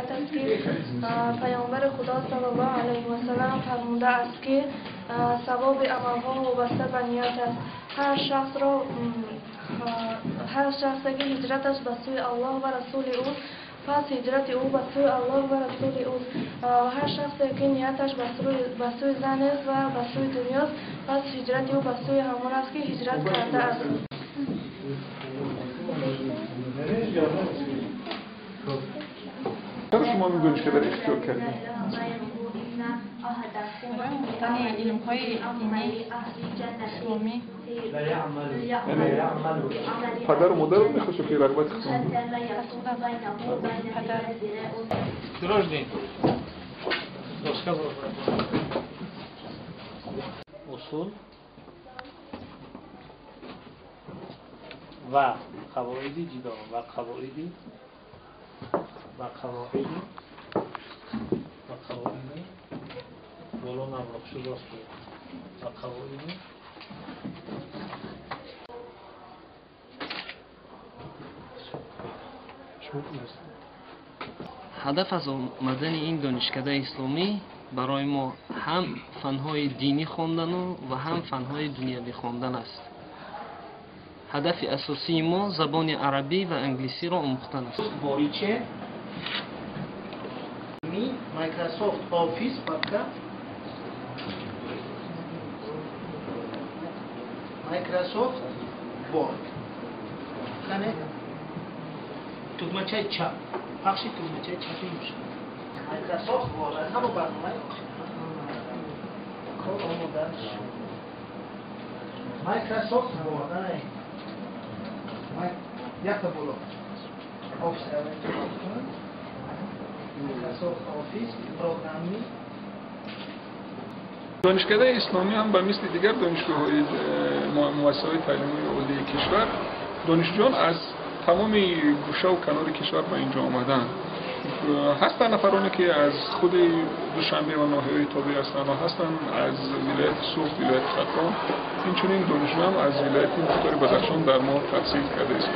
روایت است که پیامبر خدا صلی الله علیه و سلم فرموده است که ثواب عملها وابسته به نیت است. هر شخصی که هجرتش به سوی الله و رسول او، پس هجرت او به سوی الله و رسول او. و هر شخصی که نیتش به سوی زن است و به سوی دنیاست، پس هجرت او به سوی همان است که هجرت کرده است. چرا شما می‌دونید که در اختیار کردید؟ علم‌های دینی اسلامی. پدر و مادر رو می‌خواست که رغبت کنید. درجه اصول و قواعد جدا و قواعد ولو نبرخ شو باست و قواعد هدف از آمدن این دانشکده اسلامی برای ما هم فنهای دینی خواندن و هم فنهای دنیوی خواندن است. هدف اساسی ما زبان عربی و انگلیسی را آموختن است. باریچه مایکروسافت آفیس پاکا مایکروسافت ورد کنه تکمچه چپ پخشی تکمچه چپی میشه مایکروسافت ورد از همون برنامه کار آموده شد مایکروسافت ورد یک تا بلو آفیس مایکروسافت آفیس پروگرامی. دانشکده اسلامی هم به مثل دیگر دانشگاه‌های مؤسسه‌های تعلیمی عالی کشور دانشجویان از تمام گوشه و کنار کشور به اینجا آمدن. هستند نفرانی که از خود دوشنبه و ناحیه‌های تابع هستند و هستند از ولایت سوخت، ولایت خراسان. اینچنین دانشجویان از ولایت مختار بدخشان در ما تحصیل کرده است.